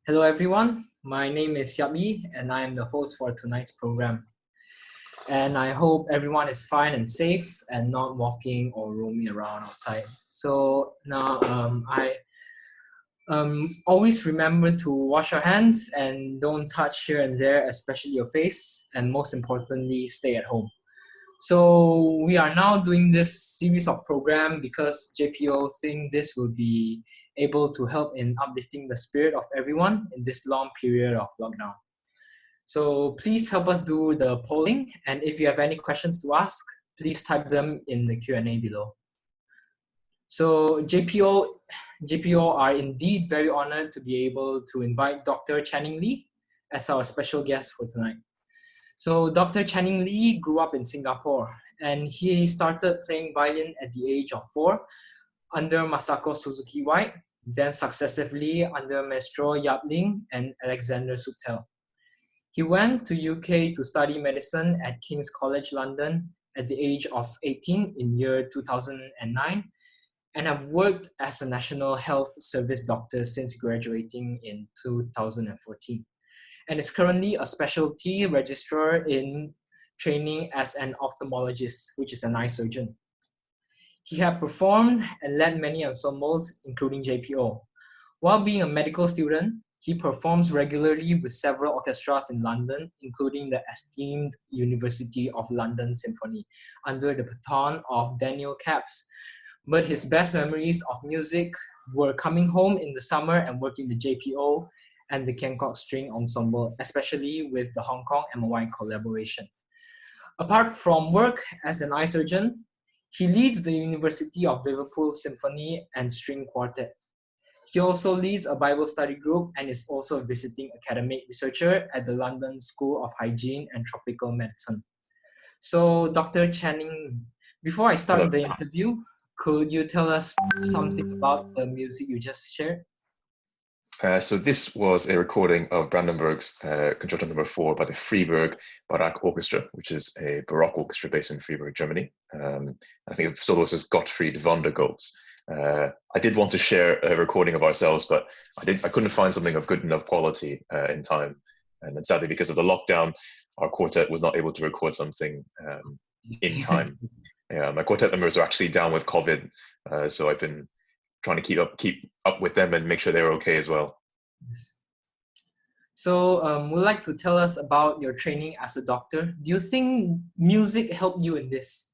Hello everyone, my name is Yabi and I am the host for tonight's program. And I hope everyone is fine and safe and not walking or roaming around outside. So now I always remember to wash your hands and don't touch here and there, especially your face, and most importantly, stay at home. So we are now doing this series of program because JPO think this will be able to help in uplifting the spirit of everyone in this long period of lockdown. So please help us do the polling, and if you have any questions to ask, please type them in the Q&A below. So JPO are indeed very honored to be able to invite Dr. Ning Lee as our special guest for tonight. So Dr. Ning Lee grew up in Singapore and he started playing violin at the age of 4 under Masako Suzuki White, then successively under Maestro Yap Ling and Alexander Subtel. He went to UK to study medicine at King's College London at the age of 18 in year 2009 and have worked as a National Health Service doctor since graduating in 2014. And is currently a specialty registrar in training as an ophthalmologist, which is an eye surgeon. He had performed and led many ensembles, including JPO. While being a medical student, he performs regularly with several orchestras in London, including the esteemed University of London Symphony, under the baton of Daniel Capps. But his best memories of music were coming home in the summer and working with JPO and the Kangkok String Ensemble, especially with the Hong Kong MOI collaboration. Apart from work as an eye surgeon, he leads the University of Liverpool Symphony and String Quartet. He also leads a Bible study group and is also a visiting academic researcher at the London School of Hygiene and Tropical Medicine. So Dr. Channing, before I start the interview, could you tell us something about the music you just shared? So this was a recording of Brandenburg's Concerto No. 4 by the Freiburg Baroque Orchestra, which is a Baroque orchestra based in Freiburg, Germany. I think the soloist is Gottfried von der Goltz. I did want to share a recording of ourselves, but I couldn't find something of good enough quality in time. And then sadly, because of the lockdown, our quartet was not able to record something in time. My quartet members are actually down with COVID, so I've been trying to keep up with them and make sure they're okay as well. So would like to tell us about your training as a doctor. Do you think music helped you in this?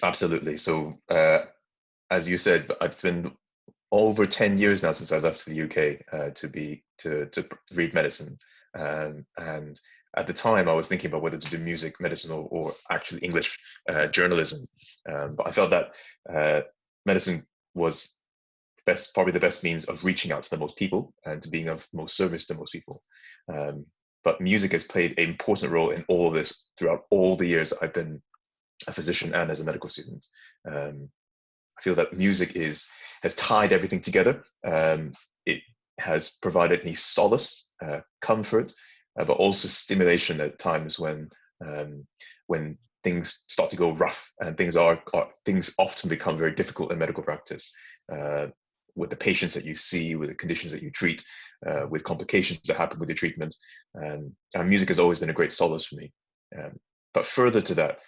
Absolutely. So as you said, it's been over 10 years now since I left the UK to read medicine. And at the time I was thinking about whether to do music, medicine, or actually English journalism. But I felt that medicine was probably the best means of reaching out to the most people and to being of most service to most people. But music has played an important role in all of this throughout all the years I've been a physician and as a medical student. I feel that music has tied everything together. It has provided me solace, comfort, but also stimulation at times when things start to go rough and things often become very difficult in medical practice. With the patients that you see, with the conditions that you treat, with complications that happen with your treatment. And music has always been a great solace for me. But further to that,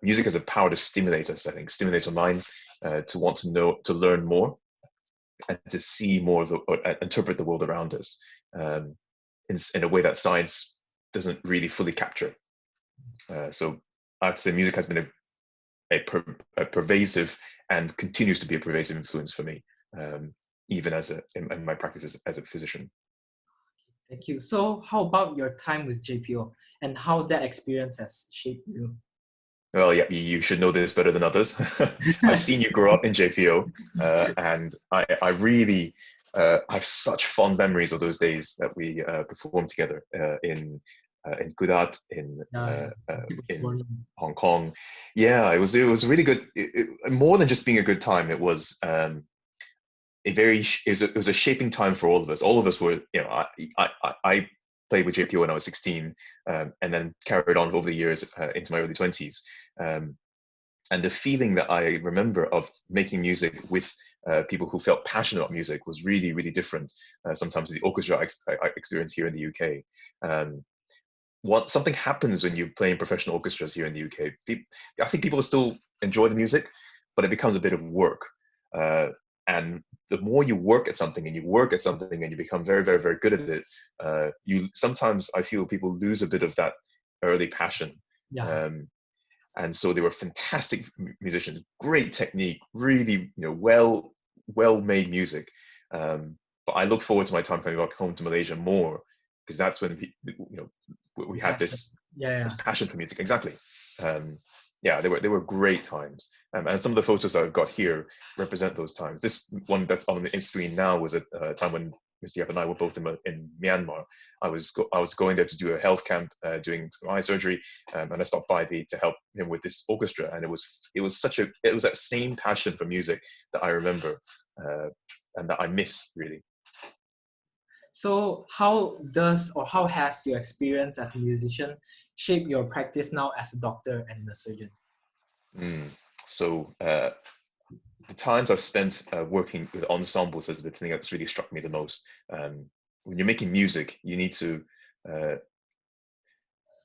music has the power to stimulate us, I think, stimulate our minds to want to know, to learn more, and to see more or interpret the world around us in a way that science doesn't really fully capture. So I'd say music has been a pervasive and continues to be a pervasive influence for me, even in my practice as a physician. Thank you. So how about your time with JPO and how that experience has shaped you? Well, yeah, you should know this better than others. I've seen you grow up in JPO, and I really have such fond memories of those days that we performed together in Kudat, in Hong Kong. Yeah, it was really good. More than just being a good time, it was it was a shaping time for all of us. All of us were, I played with JPO when I was 16, and then carried on over the years into my early 20s. And the feeling that I remember of making music with people who felt passionate about music was really, really different. Sometimes the orchestra I experience here in the UK. Something happens when you play in professional orchestras here in the UK. I think people still enjoy the music, but it becomes a bit of work. And the more you work at something and you become very, very, very good at it, sometimes I feel people lose a bit of that early passion. Yeah. And so they were fantastic musicians, great technique, really, well-made music. But I look forward to my time coming back home to Malaysia more, because that's when we had this passion for music. Exactly. Yeah, they were great times. And some of the photos that I've got here represent those times. This one that's on the screen now was at a time when Mr. Yap and I were both in Myanmar. I was going there to do a health camp, doing some eye surgery, and I stopped by to help him with this orchestra. And it was that same passion for music that I remember, and that I miss, really. So how has your experience as a musician shaped your practice now as a doctor and a surgeon? So the times I've spent working with ensembles is the thing that's really struck me the most. When you're making music, you need to,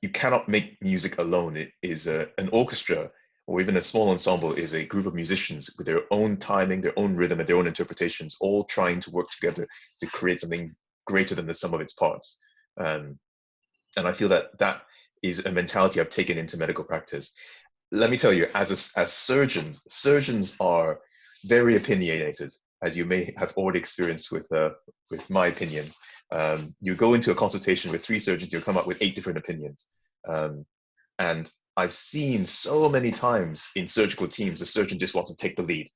you cannot make music alone. It is an orchestra or even a small ensemble is a group of musicians with their own timing, their own rhythm, and their own interpretations, all trying to work together to create something greater than the sum of its parts. And I feel that is a mentality I've taken into medical practice. Let me tell you, as surgeons are very opinionated, as you may have already experienced with my opinions. You go into a consultation with 3 surgeons, you'll come up with 8 different opinions. And I've seen so many times in surgical teams, the surgeon just wants to take the lead.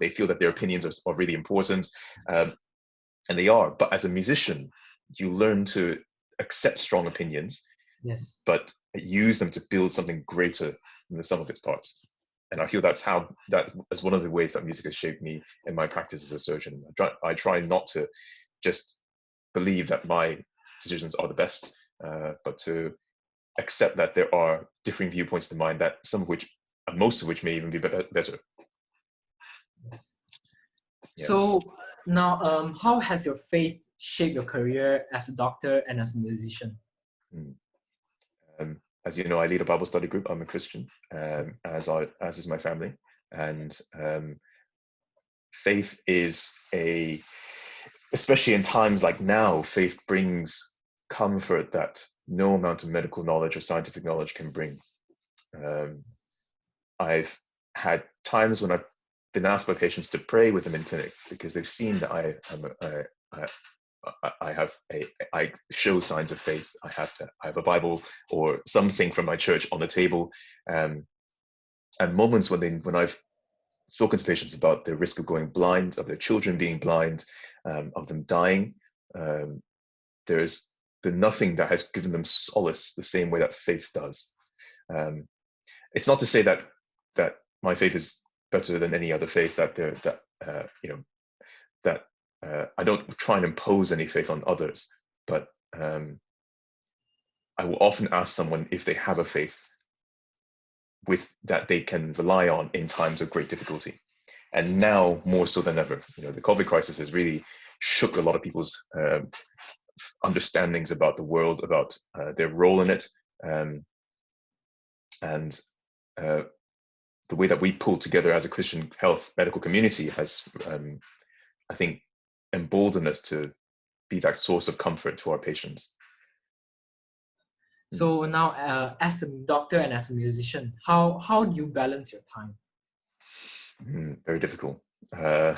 They feel that their opinions are really important, and they are. But as a musician, you learn to accept strong opinions, yes, but use them to build something greater than the sum of its parts. And I feel that is one of the ways that music has shaped me in my practice as a surgeon. I try not to just believe that my decisions are the best, but to accept that there are differing viewpoints to mine, that most of which may even be better. yes. Yeah. So now, how has your faith shaped your career as a doctor and as a musician? As you know, I lead a Bible study group. I'm a Christian, as is my family, and faith is especially in times like now, faith brings comfort that no amount of medical knowledge or scientific knowledge can bring. I've had times when I've been asked by patients to pray with them in clinic because they've seen that I show signs of faith. I have a Bible or something from my church on the table, and moments when I've spoken to patients about the risk of going blind, of their children being blind, of them dying. There's been nothing that has given them solace the same way that faith does. It's not to say that my faith is better than any other faith. That I don't try and impose any faith on others, but I will often ask someone if they have a faith that they can rely on in times of great difficulty. And now more so than ever, the COVID crisis has really shook a lot of people's understandings about the world, about their role in it, and the way that we pull together as a Christian health medical community has, I think, emboldened us to be that source of comfort to our patients. So now, as a doctor and as a musician, how do you balance your time? Very difficult. I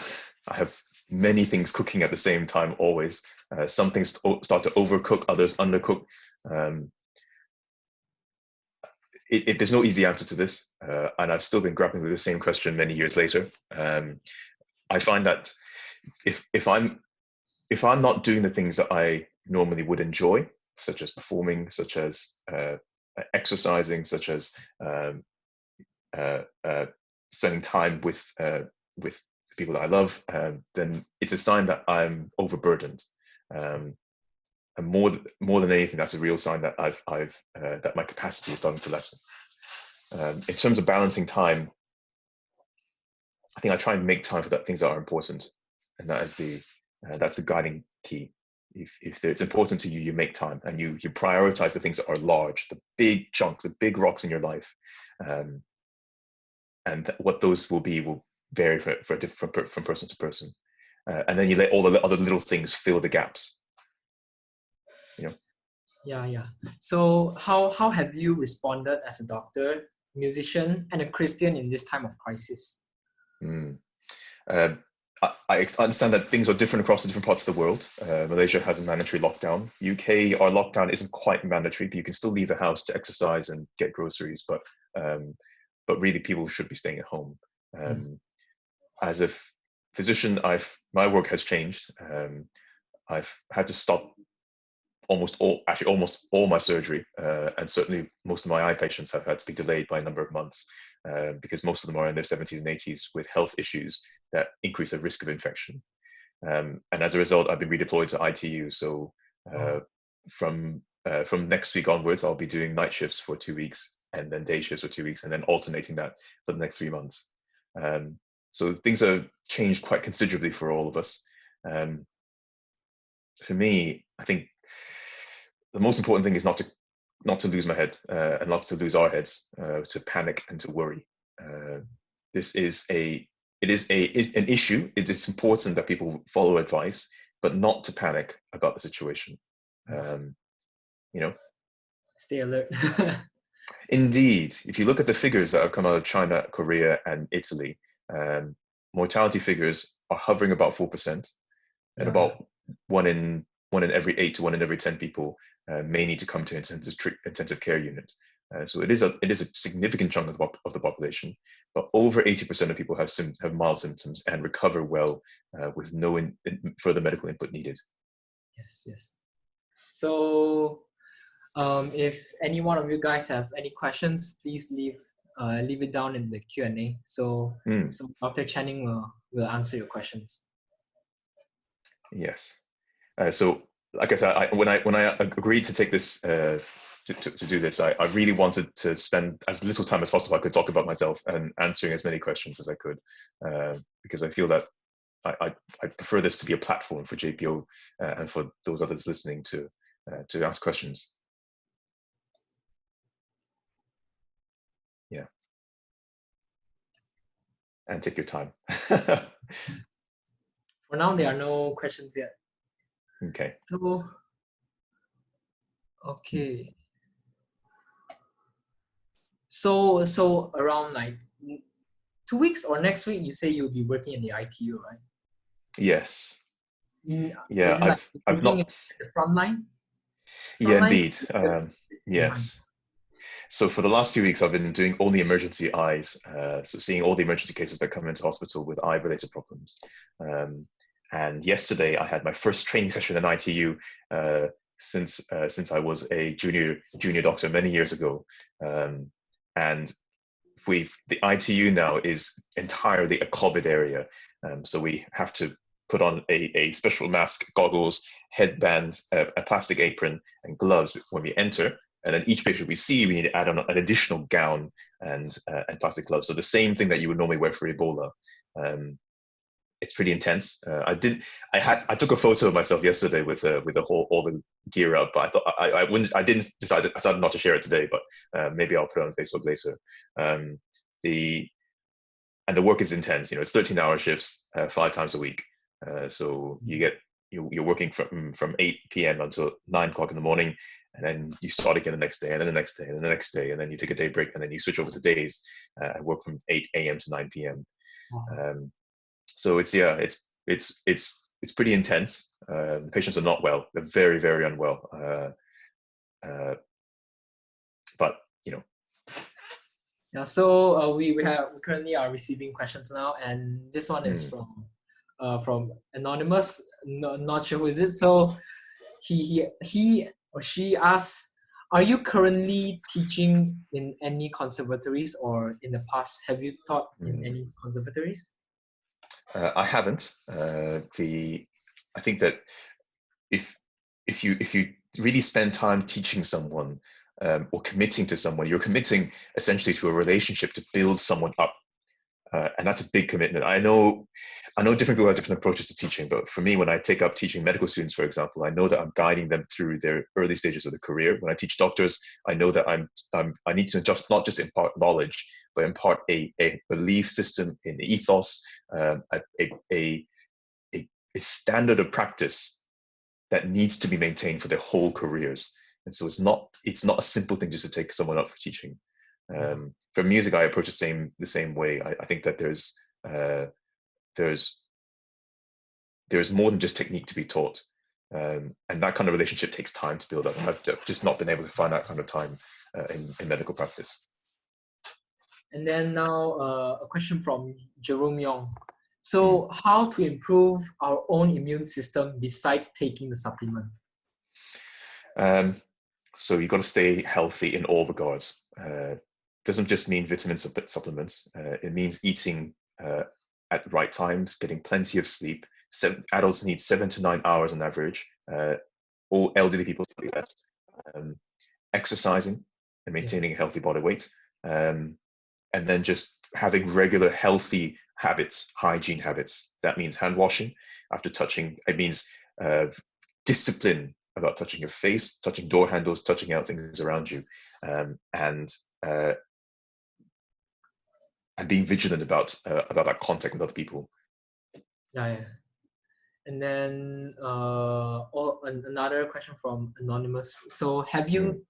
have many things cooking at the same time always. Some things start to overcook, others undercook. There's no easy answer to this, and I've still been grappling with the same question many years later. I find that if I'm not doing the things that I normally would enjoy, such as performing, such as exercising, such as spending time with the people that I love, then it's a sign that I'm overburdened. And more than anything, that's a real sign that that my capacity is starting to lessen. In terms of balancing time, I think I try and make time for that things that are important, and that's the guiding key. If it's important to you, you make time, and you prioritize the things that are large, the big chunks, the big rocks in your life, and what those will be will vary from person to person, and then you let all the other little things fill the gaps. You know. Yeah. So how have you responded as a doctor, musician, and a Christian in this time of crisis? Mm. I understand that things are different across the different parts of the world. Malaysia has a mandatory lockdown. UK, our lockdown isn't quite mandatory, but you can still leave the house to exercise and get groceries. But really, people should be staying at home. As a physician, my work has changed. I've had to stop almost all my surgery, and certainly most of my eye patients have had to be delayed by a number of months, because most of them are in their 70s and 80s with health issues that increase the risk of infection. And as a result, I've been redeployed to ITU. So from next week onwards, I'll be doing night shifts for 2 weeks, and then day shifts for 2 weeks, and then alternating that for the next 3 months. So things have changed quite considerably for all of us. For me, I think the most important thing is not to lose my head, and not to lose our heads, to panic and to worry. This is an issue. It is important that people follow advice, but not to panic about the situation. Stay alert. Indeed, if you look at the figures that have come out of China, Korea, and Italy, mortality figures are hovering about 4%, and about one in every 8 to 1 in every 10 people may need to come to intensive care unit. So it is a significant chunk of the population, but over 80% of people have mild symptoms and recover well, with no further medical input needed. Yes. So if any one of you guys have any questions, please leave it down in the Q&A. So Dr. Channing will answer your questions. Yes. So like I said, when I agreed to take this, to do this, I really wanted to spend as little time as possible. I could talk about myself and answering as many questions as I could, because I feel that I prefer this to be a platform for JPO, and for those others listening to ask questions. Yeah. And take your time. For now, there are no questions yet. Okay. So, okay. So around like 2 weeks or next week, you say you'll be working in the ITU, right? Yes. Yeah, I've not the frontline. Yeah, indeed. Yes. So for the last 2 weeks, I've been doing only emergency eyes. So seeing all the emergency cases that come into hospital with eye-related problems. And yesterday, I had my first training session in ITU since I was a junior doctor many years ago. And the ITU now is entirely a COVID area. So we have to put on a special mask, goggles, headband, a plastic apron, and gloves when we enter. And then each patient we see, we need to add on an additional gown and plastic gloves. So the same thing that you would normally wear for Ebola. It's pretty intense. I took a photo of myself yesterday with all the gear up, but I decided not to share it today, but maybe I'll put it on Facebook later. The work is intense. It's 13-hour shifts, 5 times a week. So you're working from 8 p.m. until 9 o'clock in the morning, and then you start again the next day, and then the next day, and then the next day, and then you take a day break, and then you switch over to days and work from 8 a.m. to 9 p.m. So it's pretty intense. The patients are not well; they're very, very unwell. But Yeah. So we currently are receiving questions now, and this one is from anonymous. Not sure who is it. So he or she asks, are you currently teaching in any conservatories, or in the past have you taught in any conservatories? I haven't. I think that if you really spend time teaching someone, or committing to someone, you're committing essentially to a relationship to build someone up. and that's a big commitment. I know different people have different approaches to teaching, but for me, when I take up teaching medical students, for example, I know that I'm guiding them through their early stages of the career. When I teach doctors, I know that I need to not just impart knowledge, but impart a belief system, an ethos, a standard of practice that needs to be maintained for their whole careers. And so it's not a simple thing just to take someone up for teaching. For music, I approach the same way. I think that there's more than just technique to be taught, and that kind of relationship takes time to build up. I've just not been able to find that kind of time in medical practice. And then now a question from Jerome Yong. So how to improve our own immune system besides taking the supplement? So you've got to stay healthy in all regards. Doesn't just mean vitamin supplements. It means eating at the right times, getting plenty of sleep. Adults need 7 to 9 hours on average. All elderly people slightly less. Exercising and maintaining a healthy body weight. And then just having regular healthy habits, hygiene habits. That means hand washing after touching. It means discipline about touching your face, touching door handles, touching out things around you, and being vigilant about that contact with other people. Yeah. And then another question from Anonymous. So have you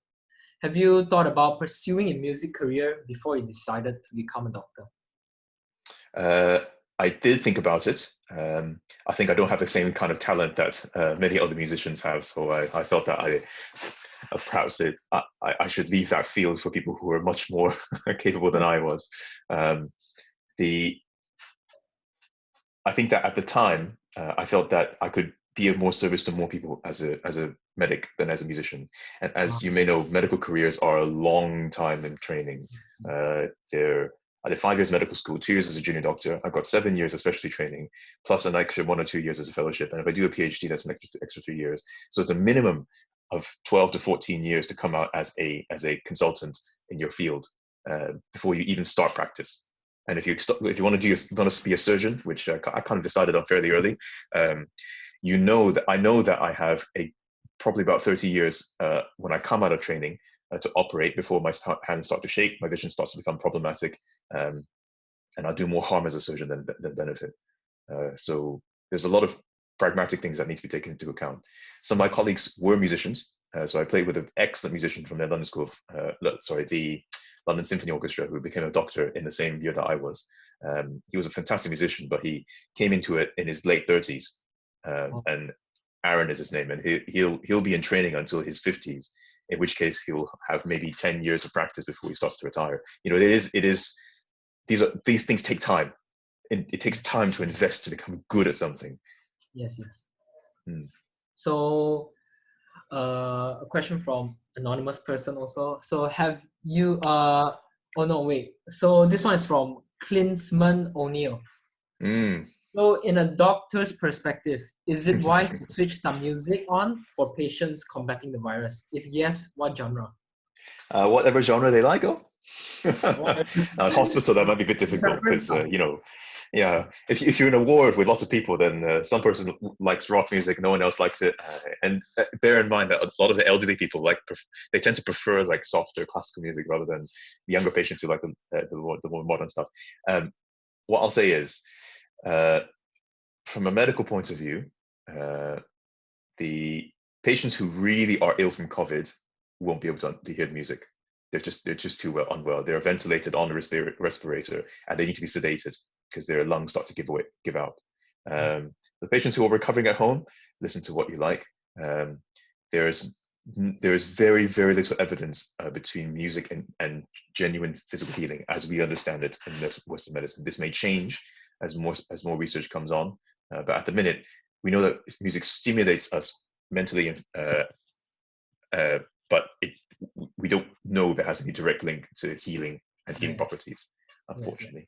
thought about pursuing a music career before you decided to become a doctor? I did think about it. I think I don't have the same kind of talent that many other musicians have, so I felt that perhaps I should leave that field for people who are much more capable than I was. I think that at the time, I felt that I could be of more service to more people as a medic than as a musician. And as you may know, medical careers are a long time in training. I did 5 years medical school, 2 years as a junior doctor. I've got 7 years of specialty training, plus an extra 1 or 2 years as a fellowship. And if I do a PhD, that's an extra 2 years. So it's a minimum of 12 to 14 years to come out as a consultant in your field before you even start practice. And if you want to be a surgeon, which I kind of decided on fairly early, I know that I have probably about 30 years when I come out of training to operate before my hands start to shake, my vision starts to become problematic, and I'll do more harm as a surgeon than benefit. So there's a lot of pragmatic things that need to be taken into account. Some of my colleagues were musicians, so I played with an excellent musician from the London School the London Symphony Orchestra, who became a doctor in the same year that I was. He was a fantastic musician, but he came into it in his late 30s, and Aaron is his name, and he'll be in training until his 50s, in which case he'll have maybe 10 years of practice before he starts to retire. These things take time. It takes time to invest to become good at something. Yes. So a question from anonymous person also. So have you so this one is from Klinsman O'Neill. So in a doctor's perspective, is it wise to switch some music on for patients combating the virus? If yes, what genre? Whatever genre they like. Hospital, that might be a bit difficult because if you're in a ward with lots of people, then some person likes rock music, no one else likes it, and bear in mind that a lot of the elderly people they tend to prefer like softer classical music rather than the younger patients who like the more modern stuff. What I'll say is, from a medical point of view, the patients who really are ill from COVID won't be able to hear the music. They're just too unwell. They're ventilated on a respirator, and they need to be sedated because their lungs start to give out. The patients who are recovering at home, listen to what you like. There is very, very little evidence between music and genuine physical healing as we understand it in Western medicine. This may change as more research comes on, but at the minute, we know that music stimulates us mentally, but we don't know if it has any direct link to healing and healing properties, unfortunately.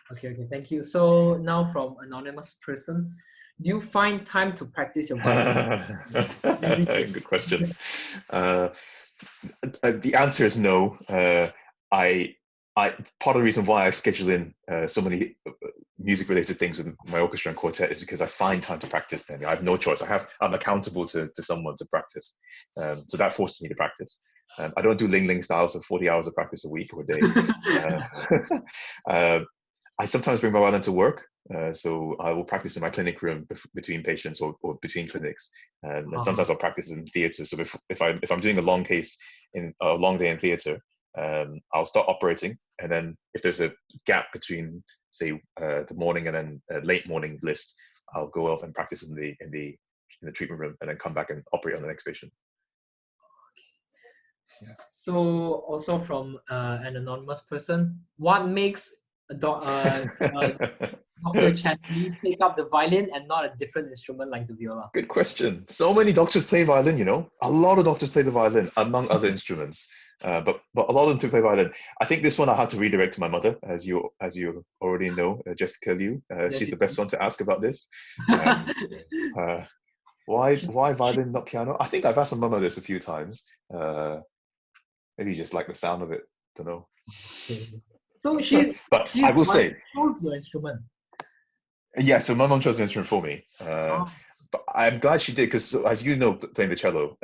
Yes. Okay, thank you. So now from anonymous person, do you find time to practice your violin? Good question. The answer is no. part of the reason why I schedule in so many music-related things with my orchestra and quartet is because I find time to practice. Then I have no choice. I'm accountable to someone to practice, so that forces me to practice. I don't do Ling Ling styles of 40 hours of practice a week or a day. I sometimes bring my violin to work, so I will practice in my clinic room between patients or between clinics, and sometimes I'll practice in theatre. So if I'm doing a long case in a long day in theatre, I'll start operating, and then if there's a gap between, say, the morning and then late morning list, I'll go off and practice in the treatment room, and then come back and operate on the next patient. Yeah. So also from an anonymous person, what makes Dr. Chatty take up the violin and not a different instrument like the viola? Good question. So many doctors play violin, you know. A lot of doctors play the violin, among other instruments. But a lot of them do play violin. I think this one I have to redirect to my mother, as you already know, Jessica Liu. Yes, she's the best one to ask about this. Why violin, not piano? I think I've asked my mother this a few times. Maybe you just like the sound of it. Don't know. So but I will say, chose your instrument. Yeah, so my mom chose the instrument for me. But I'm glad she did, because as you know, playing the cello,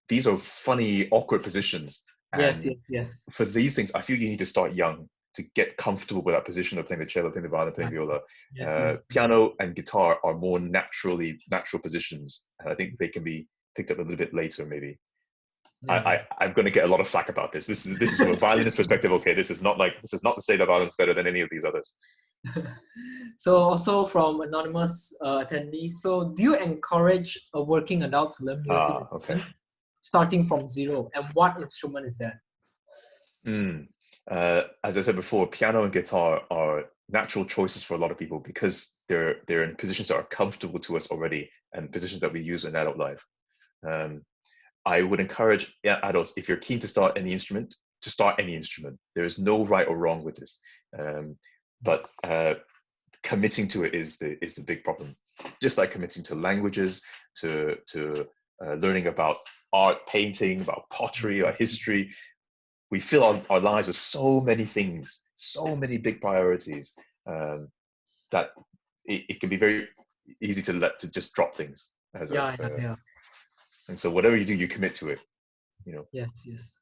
these are funny, awkward positions. Yes, And yes. for these things, I feel you need to start young to get comfortable with that position of playing the cello, playing the violin, playing viola. Yes. Piano and guitar are more natural positions, and I think they can be picked up a little bit later, maybe. Yeah. I'm going to get a lot of flack about this. This is from a violinist perspective. Okay, this is not to say that violin's better than any of these others. So also from anonymous attendee, so do you encourage a working adult to learn music starting from zero, and what instrument is that? As I said before, piano and guitar are natural choices for a lot of people because they're in positions that are comfortable to us already and positions that we use in adult life. I would encourage adults, if you're keen to start any instrument, to start any instrument. There is no right or wrong with this, but committing to it is the big problem. Just like committing to languages, to learning about art, painting, about pottery or history. We fill our lives with so many things, so many big priorities, that it can be very easy to just drop things. And so whatever you do, you commit to it. You know. Yes.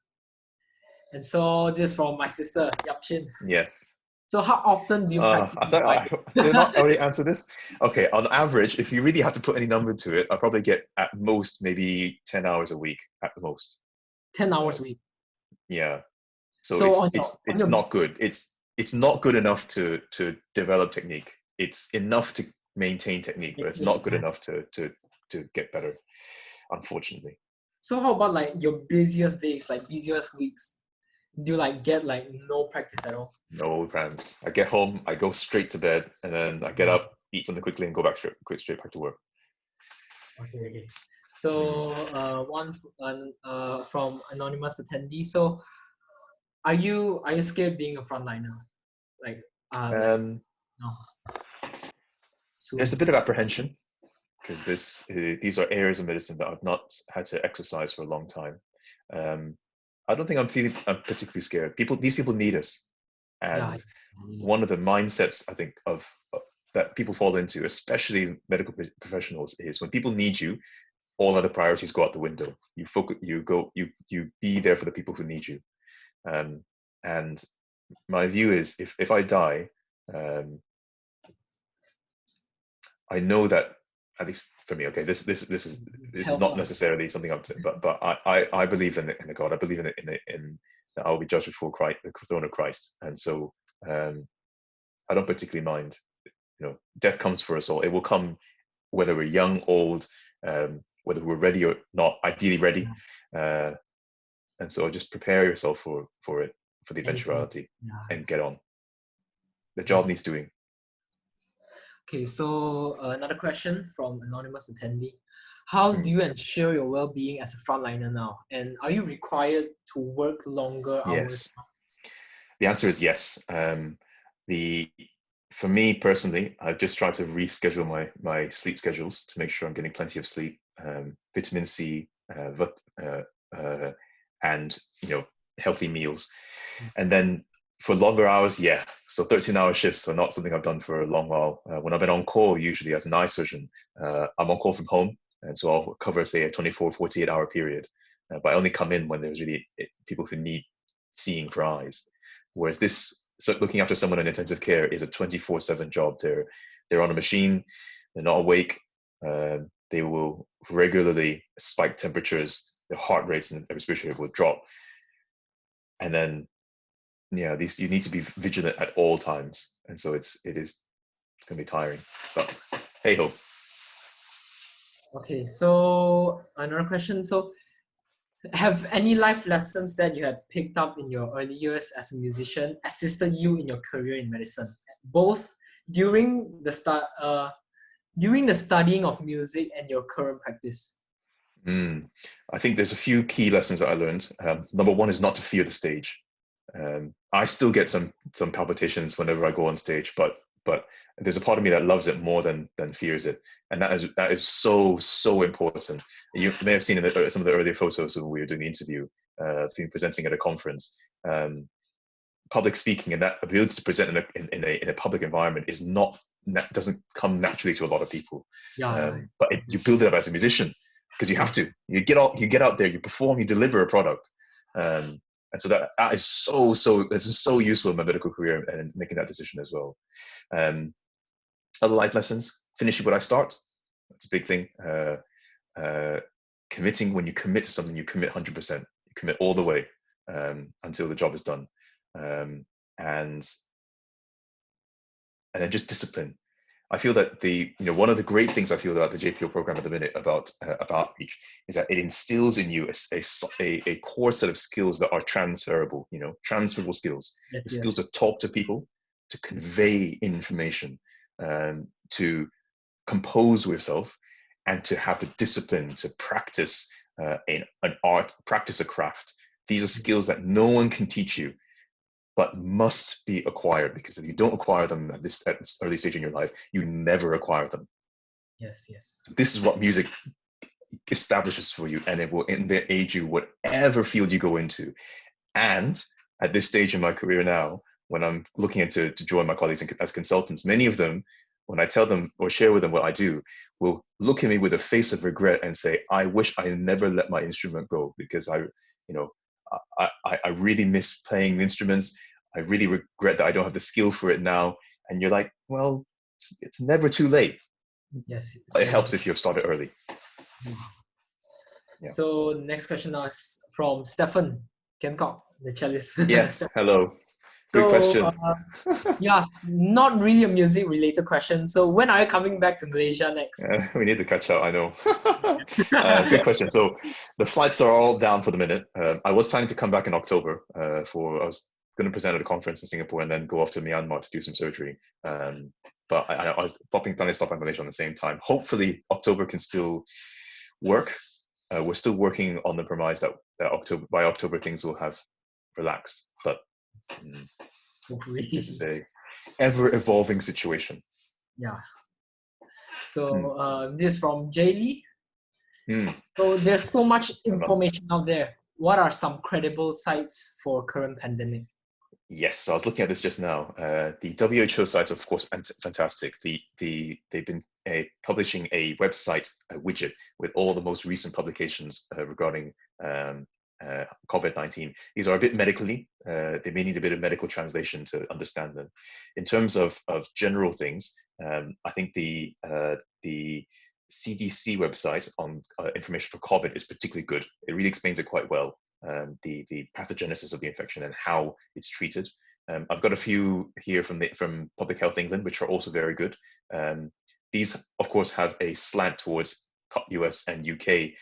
And so this from my sister, Yap Chin. Yes. So how often do you practice? Did I not already answer this? Okay, on average, if you really have to put any number to it, I'll probably get at most maybe 10 hours a week at the most. 10 hours a week. Yeah. So it's not good. It's not good enough to develop technique. It's enough to maintain technique, but it's not good enough to get better, unfortunately. So how about like your busiest days, like busiest weeks? Do you get no practice at all? No plans. I get home, I go straight to bed, and then I get up, eat something quickly, and go back straight back to work. Okay. So one from anonymous attendee. So are you scared being a frontliner? No. There's a bit of apprehension because these are areas of medicine that I've not had to exercise for a long time. I don't think I'm particularly scared. These people need us, and one of the mindsets I think of that people fall into, especially medical professionals, is when people need you, all other priorities go out the window. You focus, you be there for the people who need you. And my view is, if I die, I know that, at least for me, okay, this is not necessarily something I'm saying, but I believe in a God. I believe in that I will be judged before Christ, the throne of Christ, and so I don't particularly mind. Death comes for us all. It will come whether we're young, old, whether we're ready or not. Ideally ready, and so just prepare yourself for it, for the eventuality, and get on. The job needs doing. Okay, so another question from anonymous attendee. How do you ensure your well-being as a frontliner now? And are you required to work longer hours? Yes. The answer is yes. For me personally, I've just tried to reschedule my sleep schedules to make sure I'm getting plenty of sleep, vitamin C, and healthy meals. And then For longer hours, yeah. So 13-hour shifts are not something I've done for a long while. When I've been on call, usually as an eye surgeon, I'm on call from home. And so I'll cover, say, a 24, 48-hour period. But I only come in when there's really people who need seeing for eyes. Whereas this, so looking after someone in intensive care is a 24/7 job. They're on a machine, they're not awake. They will regularly spike temperatures, their heart rates and respiratory rate will drop. And then yeah, these you need to be vigilant at all times, and so it's going to be tiring. But hey ho. Okay, so another question. So, have any life lessons that you had picked up in your early years as a musician assisted you in your career in medicine, both during during the studying of music and your current practice? I think there's a few key lessons that I learned. Number one is not to fear the stage. I still get some palpitations whenever I go on stage, but there's a part of me that loves it more than fears it, and that is so important. You may have seen in some of the earlier photos when we were doing the interview, presenting at a conference. Public speaking and that ability to present in a public environment is not doesn't come naturally to a lot of people. But you build it up as a musician because you have to. You get out there, you perform, you deliver a product. And so that is so useful in my medical career and making that decision as well. Other life lessons: finishing what I start. That's a big thing. Committing, when you commit to something, you commit 100%. You commit all the way until the job is done. And then just discipline. I feel that one of the great things I feel about the JPO program at the minute about outreach is that it instills in you a core set of skills that are transferable. Transferable skills. Yes, the skills to talk to people, to convey information, to compose yourself, and to have the discipline to practice an art, practice a craft. These are skills that no one can teach you, but must be acquired, because if you don't acquire them at this early stage in your life, you never acquire them. Yes. So this is what music establishes for you, and it will aid you whatever field you go into. And at this stage in my career now, when I'm looking to join my colleagues as consultants, many of them, when I tell them or share with them what I do, will look at me with a face of regret and say, I wish I never let my instrument go, because I really miss playing instruments. I really regret that I don't have the skill for it now. And you're like, well, it's never too late. Yes. It helps if you've started early. Yeah. So next question now is from Stefan Kencock, the cellist. Yes, hello. So, good question. Yeah, not really a music related question. So when are you coming back to Malaysia next? We need to catch up, I know. Good question. So the flights are all down for the minute. I was planning to come back in October I was going to present at a conference in Singapore and then go off to Myanmar to do some surgery. But I was planning to stop in Malaysia at the same time. Hopefully October can still work. We're still working on the premise that by October things will have relaxed. But this is a ever-evolving situation. Yeah. So this is from Jay Lee. So there's so much information out there. What are some credible sites for current pandemic? Yes, so I was looking at this just now. The WHO sites, of course, fantastic. They've been publishing a website widget with all the most recent publications regarding COVID-19. These are a bit medically. They may need a bit of medical translation to understand them. In terms of general things, I think the CDC website on information for COVID is particularly good. It really explains it quite well. The pathogenesis of the infection and how it's treated. I've got a few here from Public Health England, which are also very good. These, of course, have a slant towards US and UK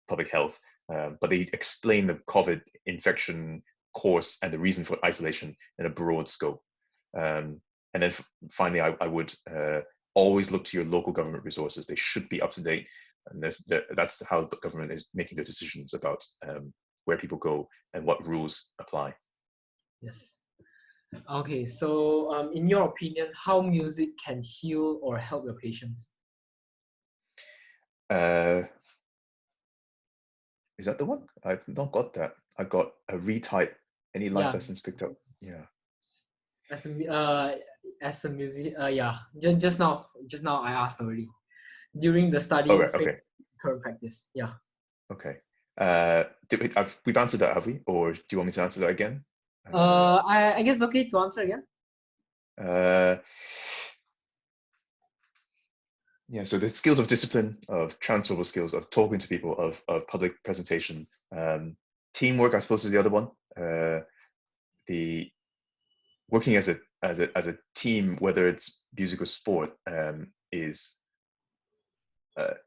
public health, but they explain the COVID infection course and the reason for isolation in a broad scope. And then finally, I would always look to your local government resources. They should be up to date. And that's how the government is making their decisions about where people go and what rules apply. Yes. Okay, so in your opinion, how music can heal or help your patients? Is that the one? I've not got that. I got a retype. Any life lessons picked up? Yeah. As a musician, yeah. Just now I asked already during the Oh, studying right. phase, Okay. current practice. Yeah. Okay. We've answered that, have we? Or do you want me to answer that again? I guess okay to answer again. Uh, yeah. So the skills of discipline, of transferable skills, of talking to people, of public presentation, teamwork, I suppose, is the other one. The working as a team, whether it's music or sport, is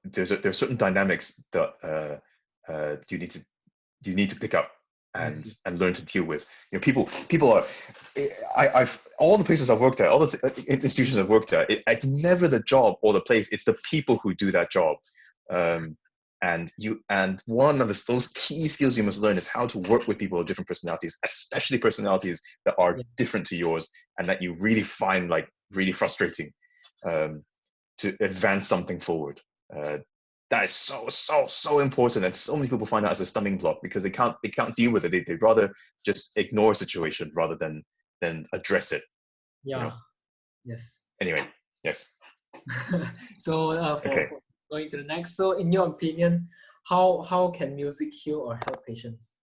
there's certain dynamics that you need to pick up I and see. learn to deal with. People are. I've all the places I've worked at, all the institutions I've worked at. It's never the job or the place. It's the people who do that job. Um, and one of those key skills you must learn is how to work with people of different personalities, especially personalities that are Yeah. different to yours and that you really find like really frustrating, um, to advance something forward. Uh, that is so important, and so many people find that as a stumbling block because they can't deal with it. They'd rather just ignore a situation rather than address it. You Yeah. know. Yes. Anyway, yes. So Okay. for going to the next. So in your opinion, how can music heal or help patients?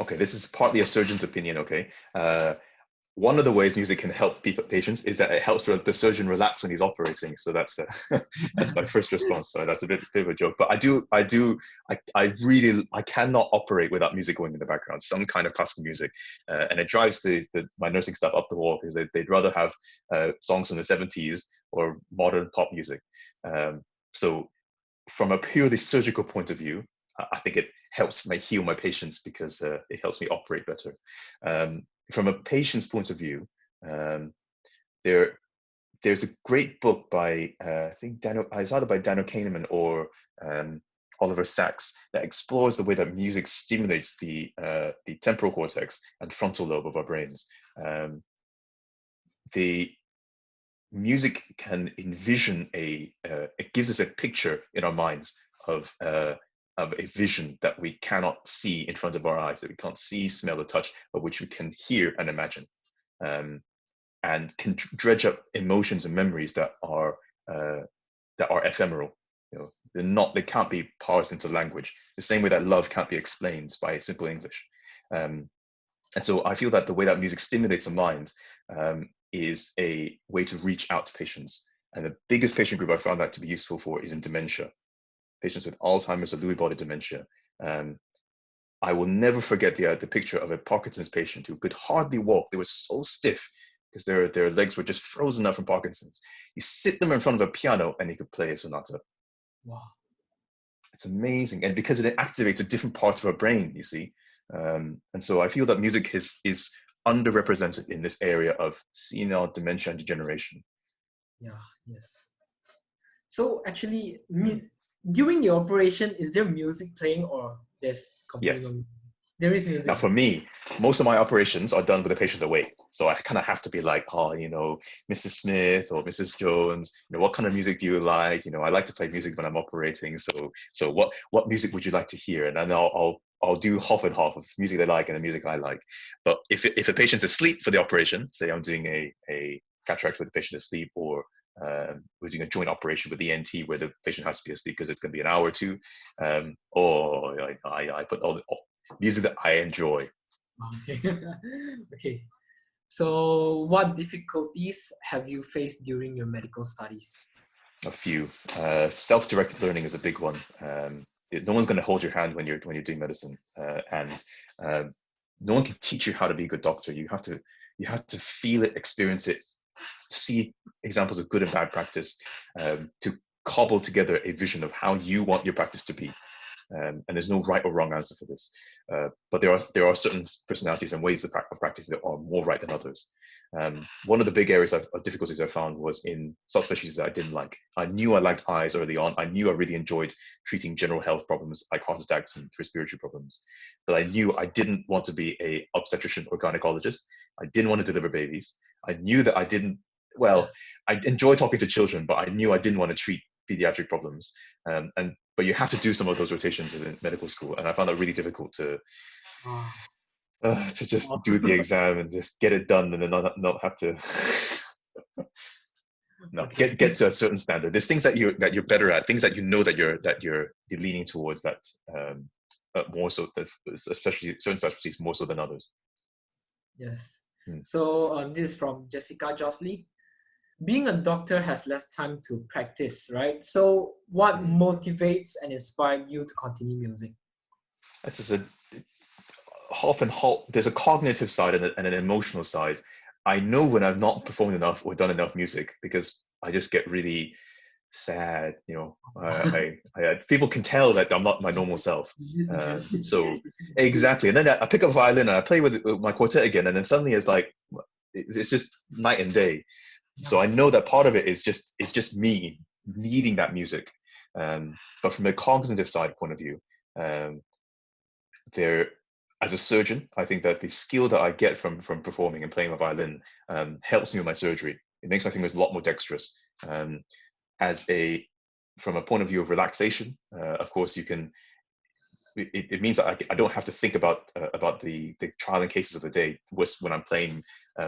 Okay. This is partly a surgeon's opinion. Okay. One of the ways music can help patients is that it helps the surgeon relax when he's operating. So that's that's my first response. So that's a bit of a joke, but I cannot operate without music going in the background, some kind of classical music, and it drives my nursing staff up the wall because they'd rather have songs from the 70s or modern pop music. So from a purely surgical point of view, I think it helps me heal my patients because it helps me operate better. From a patient's point of view, um, there there's a great book by I think it's either by Daniel Kahneman or Oliver Sacks that explores the way that music stimulates the temporal cortex and frontal lobe of our brains. The music can envision it gives us a picture in our minds of a vision that we cannot see in front of our eyes, that we can't see, smell, or touch, but which we can hear and imagine, um, and can dredge up emotions and memories uh, that are ephemeral. They can't be parsed into language. The same way that love can't be explained by simple English. Um, and so I feel that the way that music stimulates the mind is a way to reach out to patients. And the biggest patient group I found that to be useful for is in dementia, patients with Alzheimer's or Lewy body dementia. Um, I will never forget the picture of a Parkinson's patient who could hardly walk. They were so stiff because their legs were just frozen up from Parkinson's. You sit them in front of a piano and he could play a sonata. Wow. It's amazing, and because it activates a different part of our brain, you see. And so I feel that music is underrepresented in this area of senile dementia and degeneration. Yeah. Yes. So actually, Mm. during the operation, is there music playing or there's completely no Yes. music? There is Now, music. for me, most of my operations are done with the patient awake. So I kind of have to be like, oh, Mrs. Smith or Mrs. Jones, what kind of music do you like? I like to play music when I'm operating. So what music would you like to hear? And then I'll do half and half of music they like and the music I like. But if a patient's asleep for the operation, say I'm doing a cataract with the patient asleep, or we're doing a joint operation with the NT where the patient has to be asleep because it's going to be an hour or two. Or I put all music that I enjoy. Okay. Okay. So what difficulties have you faced during your medical studies? A few. Self-directed learning is a big one. No one's going to hold your hand when you're doing medicine, and no one can teach you how to be a good doctor. You have to feel it, experience it, see examples of good and bad practice, to cobble together a vision of how you want your practice to be. And there's no right or wrong answer for this, but there are certain personalities and ways of practice that are more right than others. One of the big areas of difficulties I found was in subspecialties that I didn't like. I knew I liked eyes early on. I knew I really enjoyed treating general health problems like heart attacks and respiratory problems, but I knew I didn't want to be a obstetrician or gynecologist. I didn't want to deliver babies. I knew that I didn't. Yeah. Well, I enjoy talking to children, but I knew I didn't want to treat pediatric problems. But you have to do some of those rotations in medical school, and I found that really difficult to Wow. To just Oh, do the exam and just get it done, and then not have to. No, okay. get to a certain standard. There's things that you're better at, things that you know that you're leaning towards that more so, especially certain specialties more so than others. Yes. Hmm. So this is from Jessica Josley. Being a doctor has less time to practice, right? So what Hmm. motivates and inspired you to continue music? This is a half and half. There's a cognitive side and an emotional side. I know when I've not performed enough or done enough music because I just get really sad. People can tell that I'm not my normal self. Yes. So exactly, and then I pick up violin and I play with my quartet again, and then suddenly it's like it's just night and day. So I know that part of it is just me needing that music. But from a cognitive side point of view, um, there as a surgeon, I think that the skill that I get from performing and playing the violin helps me with my surgery. It makes my fingers a lot more dexterous. As a From a point of view of relaxation, of course, you can. It means that I don't have to think about the trial and cases of the day when I'm playing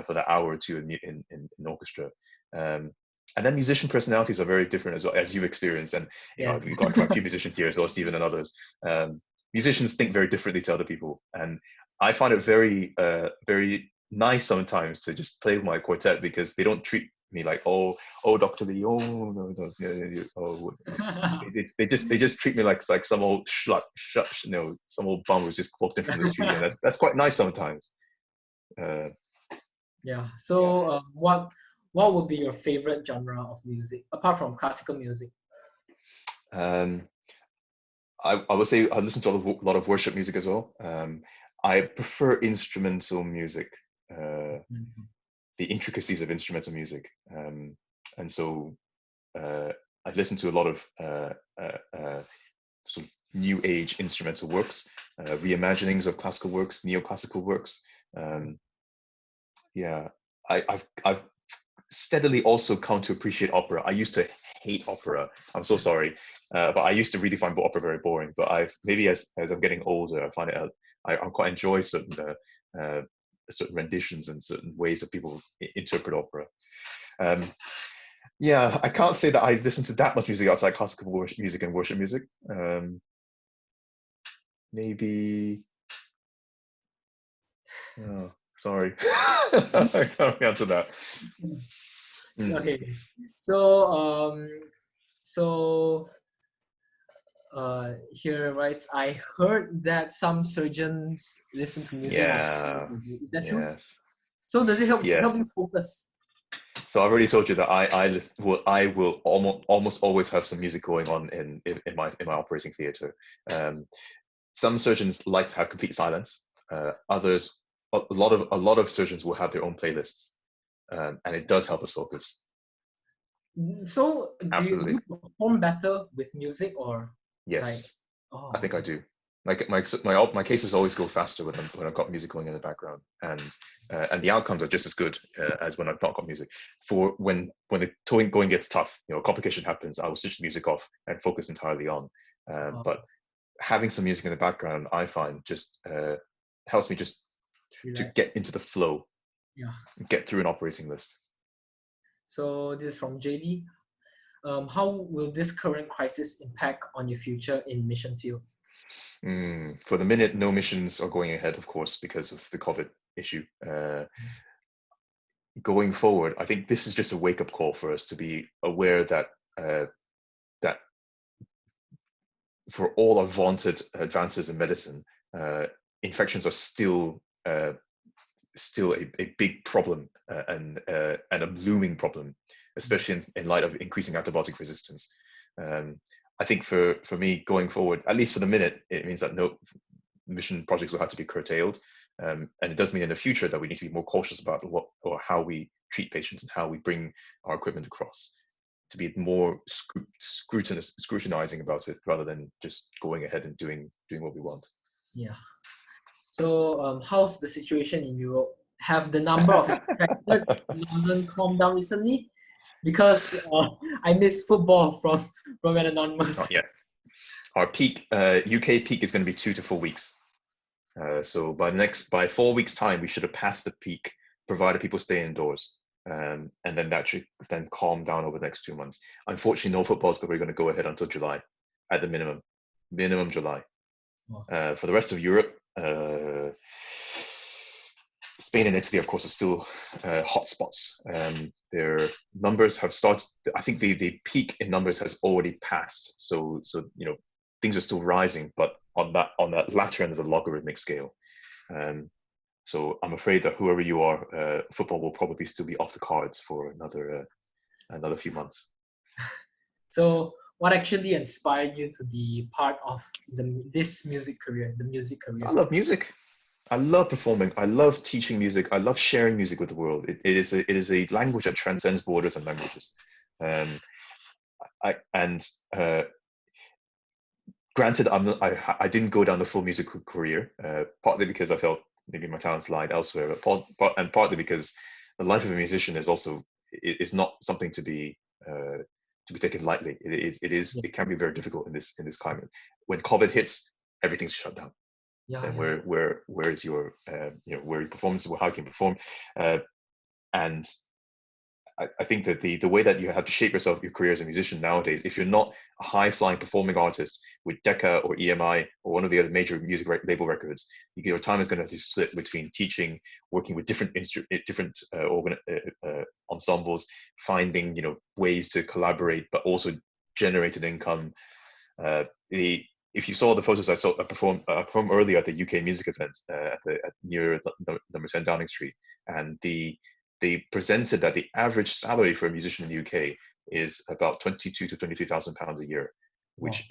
for that hour or two in orchestra. Um, and then musician personalities are very different as well, as you experience. And Yes. we've got quite a few musicians here as well, Stephen and others. Musicians think very differently to other people, and I find it very nice sometimes to just play with my quartet because they don't treat me like, oh, Dr. Lee, oh no, no, yeah, oh. They just treat me like some old some old bum who's just walked in from the street, and that's quite nice sometimes. Uh, Yeah. yeah, So what would be your favorite genre of music apart from classical music? um, I would say I listen to a lot of worship music as well. I prefer instrumental music, Mhm. the intricacies of instrumental music, and so I listen to a lot of sort of new age instrumental works, reimaginings of classical works, neoclassical works. Um, yeah, I've steadily also come to appreciate opera. I used to hate opera. I'm so sorry, but I used to really find opera very boring. But I've maybe as I'm getting older, I find it I quite enjoy certain renditions and certain ways that people interpret opera. Um, yeah, I can't say that I listen to that much music outside classical music and worship music. Maybe. Oh, sorry, I can't answer that. Mm. Okay. So so here writes, I heard that some surgeons listen to music while performing Yeah. surgery. Is that true? Yes. So does it help you Yes. focus? So I've already told you that I will almost always have some music going on in my operating theatre. Um, some surgeons like to have complete silence. Others, a lot of surgeons will have their own playlists, and it does help us focus. So do Absolutely. you perform better with music or like, Yes, I oh, think I okay. do. Like my cases always go faster when I've got music going in the background, and the outcomes are just as good as when I've not got music. For when the towing going gets tough, a complication happens, I will switch the music off and focus entirely on. But Oh, having some music in the background, I find just helps me just to relax. get into the flow, Yeah. get through an operating list. So this is from JD. How will this current crisis impact on your future in mission field? For the minute, no missions are going ahead, of course, because of the COVID issue. Going forward, I think this is just a wake-up call for us to be aware uh, that for all our vaunted advances in medicine, infections are still a big problem and a looming problem, Yes. especially in light of increasing antibiotic resistance. Um, I think for me going forward, at least for the minute, it means that no mission projects will have to be curtailed. And it does mean in the future that we need to be more cautious about what or how we treat patients and how we bring our equipment across, to be more scrutinizing about it rather than just going ahead and doing what we want. Yeah. So how's the situation in Europe? Have the number of infected in London calmed down recently? Because I miss football from an anonymous. Not yet. Our peak, UK peak, is going to be 2 to 4 weeks. So by 4 weeks time, we should have passed the peak, provided people stay indoors. And then that should then calm down over the next 2 months. Unfortunately, no football's probably going to go ahead until July, at the minimum July. Oh. For the rest of Europe, Spain and Italy, of course, are still hotspots. Their numbers have started. I think the peak in numbers has already passed. So things are still rising, but on that latter end of the logarithmic scale. So I'm afraid that whoever you are, football will probably still be off the cards for another few months. So what actually inspired you to be part of this music career, the music career? I love music. I love performing. I love teaching music. I love sharing music with the world. It is a language that transcends borders and languages. Granted, I didn't go down the full musical career, partly because I felt maybe my talents lied elsewhere, and partly because the life of a musician is not something to be taken lightly. It can be very difficult in this climate. When COVID hits, everything's shut down. And where is your where your performance, how can you perform, and I think that the way that you have to shape yourself, your career as a musician nowadays, if you're not a high-flying performing artist with Decca or EMI or one of the other major music label records, your time is going to have to split between teaching, working with different ensembles, finding ways to collaborate, but also generate an income. If you saw the photos I performed earlier at the UK music event near number 10 Downing Street, and they presented that the average salary for a musician in the UK is about £22,000 to £23,000 a year, which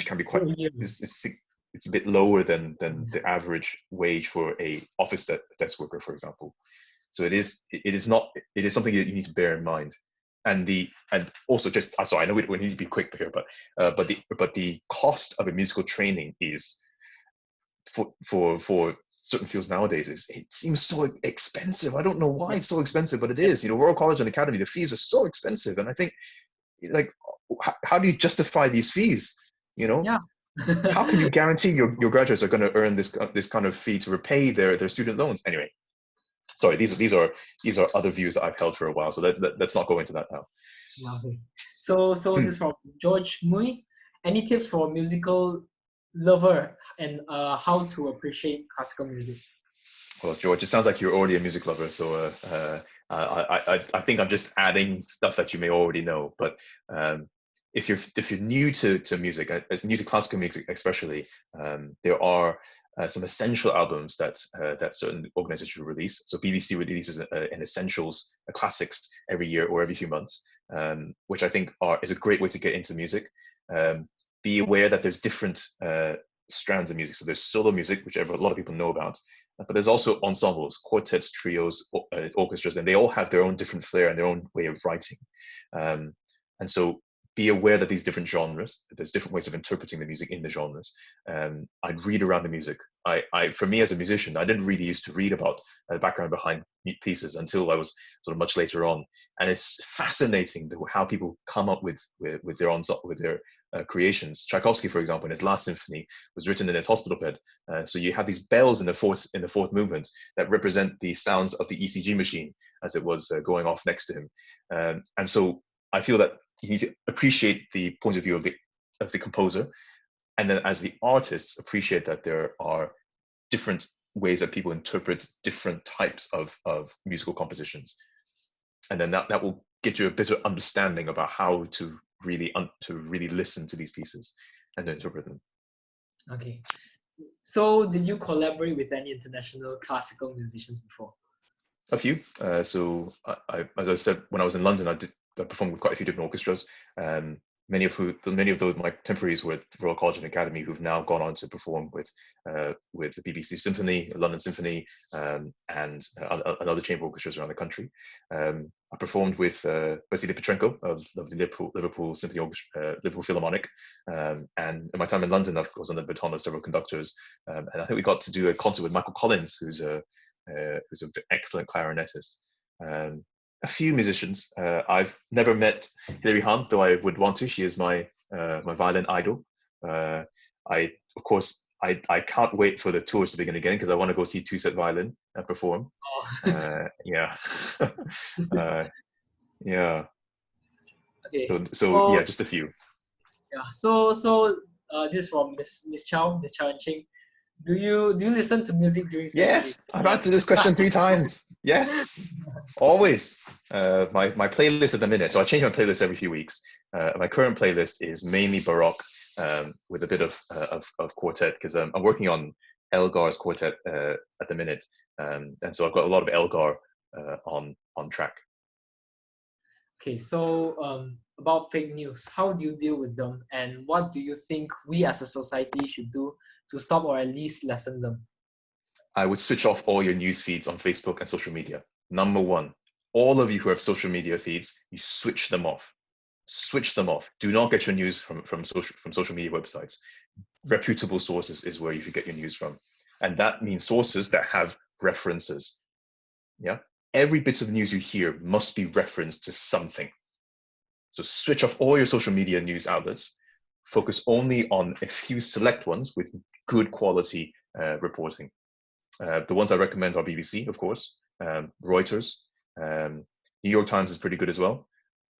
can be quite. It's a bit lower than the average wage for a office desk worker, for example. So it is something that you need to bear in mind. And also just sorry, I know we need to be quick here, but the cost of a musical training is for certain fields nowadays it seems so expensive. I don't know why it's so expensive, but it is. Royal College and Academy, the fees are so expensive, and I think, like, how do you justify these fees? How can you guarantee your graduates are going to earn this kind of fee to repay their student loans? Anyway, sorry, these are other views that I've held for a while, so let's not go into that now. Okay. So this from George Mui. Any tips for musical lover and how to appreciate classical music? Well, George, it sounds like you're already a music lover, so I think I'm just adding stuff that you may already know. But if you're new to music, as new to classical music especially, there are some essential albums that certain organizations release. So BBC releases an essentials, a classics every year or every few months, which I think is a great way to get into music. Be aware that there's different strands of music. So there's solo music, which a lot of people know about, but there's also ensembles, quartets, trios, orchestras, and they all have their own different flair and their own way of writing. And so be aware that these different genres, there's different ways of interpreting the music in the genres. I'd read around the music. For me as a musician, I didn't really used to read about the background behind pieces until I was sort of much later on. And it's fascinating how people come up with their creations. Tchaikovsky, for example, in his last symphony was written in his hospital bed. So you have these bells in the fourth movement that represent the sounds of the ECG machine as it was going off next to him. And so I feel that you need to appreciate the point of view of the composer, and then as the artists appreciate that there are different ways that people interpret different types of musical compositions, and then that will get you a better understanding about how to really listen to these pieces and to interpret them. Okay, so did you collaborate with any international classical musicians before? A few. So I, as I said, when I was in London, I performed with quite a few different orchestras. Many of those my contemporaries were at the Royal College and Academy, who've now gone on to perform with the BBC Symphony, London Symphony, and other chamber orchestras around the country. I performed with Vasily Petrenko of the Liverpool Symphony Orchestra, Liverpool Philharmonic, and in my time in London, I was on the baton of several conductors, and I think we got to do a concert with Michael Collins, who's an excellent clarinetist. A few musicians. I've never met Hilary Hahn, though I would want to. She is my violin idol. Of course, I can't wait for the tours to begin again because I want to go see two-set violin perform. Oh. Yeah. uh, yeah. Okay. So yeah, So just a few. yeah. This is from Miss Chow and Ching. Do you listen to music during studying? Yes, I've answered this question 3 times. Yes, always. My playlist at the minute. So I change my playlist every few weeks. My current playlist is mainly Baroque, with a bit of quartet because I'm working on Elgar's quartet at the minute, and so I've got a lot of Elgar on track. Okay, so about fake news, how do you deal with them, and what do you think we as a society should do to stop or at least lessen them? I would switch off all your news feeds on Facebook and social media. Number one, all of you who have social media feeds, you switch them off. Switch them off. Do not get your news from social media websites. Reputable sources is where you should get your news from, and that means sources that have references. Yeah, every bit of news you hear must be referenced to something. So switch off all your social media news outlets. Focus only on a few select ones with good quality reporting. The ones I recommend are BBC, of course, Reuters, New York Times is pretty good as well.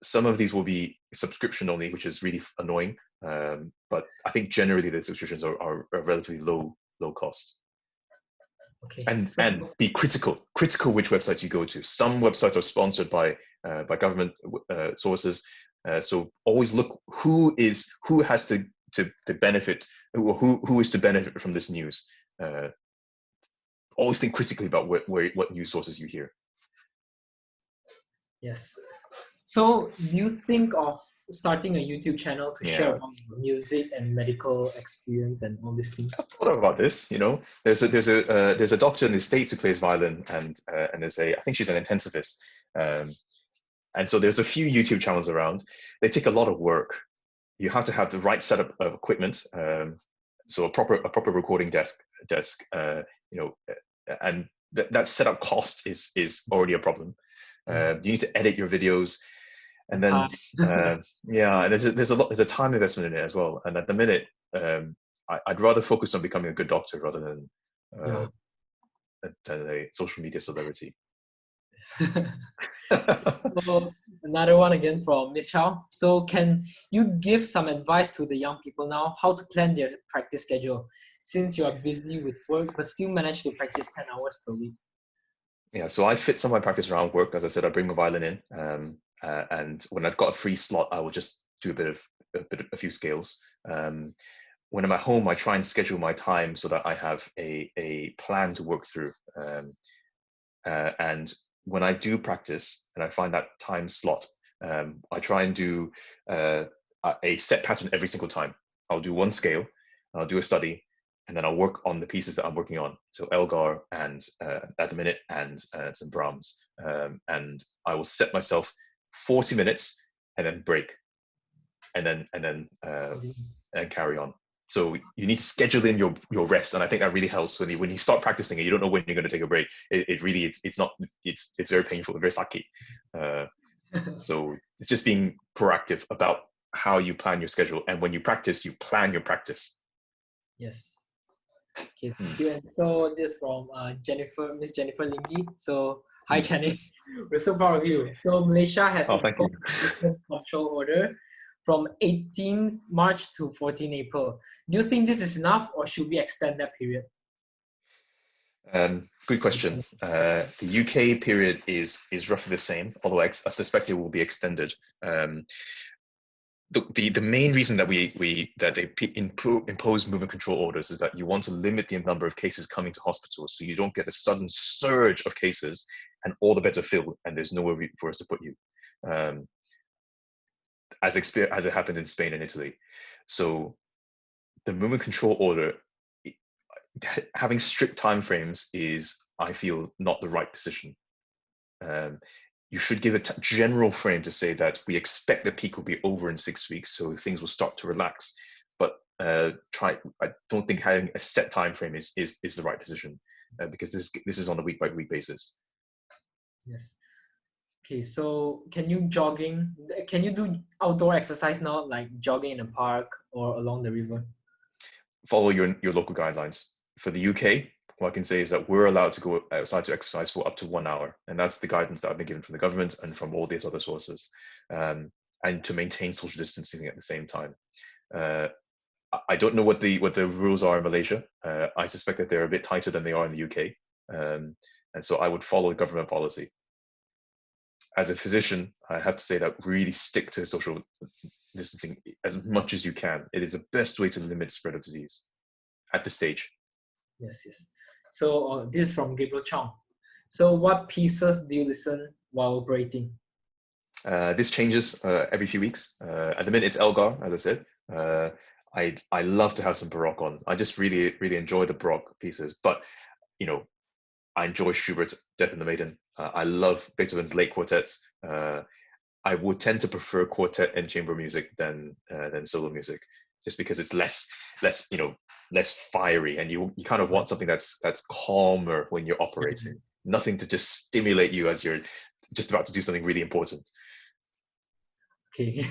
Some of these will be subscription only, which is really annoying. But I think generally the subscriptions are relatively low cost. Okay, And be critical which websites you go to. Some websites are sponsored by government sources, so always look who has to benefit, who is to benefit from this news. Always think critically about what news sources you hear. yes. So do you think of starting a YouTube channel to share Yeah, about music and medical experience and all these things? I've thought about this. There's a doctor in the States who plays violin, and I think she's an intensivist. And so there's a few YouTube channels around. They take a lot of work. You have to have the right setup of equipment, so a proper recording desk, and that setup cost is already a problem. You need to edit your videos, and then yeah, and there's a time investment in it as well. And at the minute, I'd rather focus on becoming a good doctor rather than Yeah. a social media celebrity. So another one again from Miss Chow. So can you give some advice to the young people now how to plan their practice schedule since you are busy with work but still manage to practice 10 hours per week? Yeah, so I fit some of my practice around work. As I said, I bring my violin in, and when I've got a free slot, I will just do a few scales. When I'm at home, I try and schedule my time so that I have a plan to work through. And when I do practice and I find that time slot, I try and do a set pattern every single time. I'll do one scale, I'll do a study, and then I'll work on the pieces that I'm working on. So Elgar and at the minute and some Brahms. And I will set myself 40 minutes and then break, and then and carry on. So you need to schedule in your rest, and I think that really helps when you start practicing and you don't know when you're going to take a break. It really it's very painful, very sucky. So it's just being proactive about how you plan your schedule, and when you practice, you plan your practice. Yes. Okay, thank you. And so this from Miss Jennifer Lingy. So hi Jenny, we're so proud of you. So Malaysia has Oh, thank you. imposed control order from 18th March to 14 April. Do you think this is enough or should we extend that period? Good question. The UK period is roughly the same, although I suspect it will be extended. The main reason that they impose movement control orders is that you want to limit the number of cases coming to hospitals, so you don't get a sudden surge of cases and all the beds are filled and there's nowhere for us to put you, as it happened in Spain and Italy. So the movement control order, having strict timeframes is, I feel, not the right decision. You should give a general frame to say that we expect the peak will be over in 6 weeks, so things will start to relax. But I don't think having a set time frame is the right decision, because this is on a week by week basis. Yes. Okay, so can you do outdoor exercise now, like jogging in a park or along the river? follow your local guidelines. For the UK, what I can say is that we're allowed to go outside to exercise for up to 1 hour, and that's the guidance that I've been given from the government and from all these other sources, and to maintain social distancing at the same time. I don't know what the rules are in Malaysia. I suspect that they're a bit tighter than they are in the UK, and so I would follow government policy. As a physician, I have to say that really stick to social distancing as much as you can. It is the best way to limit spread of disease at this stage. Yes, yes. So this is from Gabriel Chong. So what pieces do you listen while operating? This changes every few weeks. At the minute, it's Elgar, as I said. I love to have some Baroque on. I just really enjoy the Baroque pieces. But you know, I enjoy Schubert, Death in the Maiden. I love Beethoven's late quartets. I would tend to prefer quartet and chamber music than solo music, just because it's less fiery, and you kind of want something that's calmer when you're operating. Nothing to just stimulate you as you're just about to do something really important. Okay.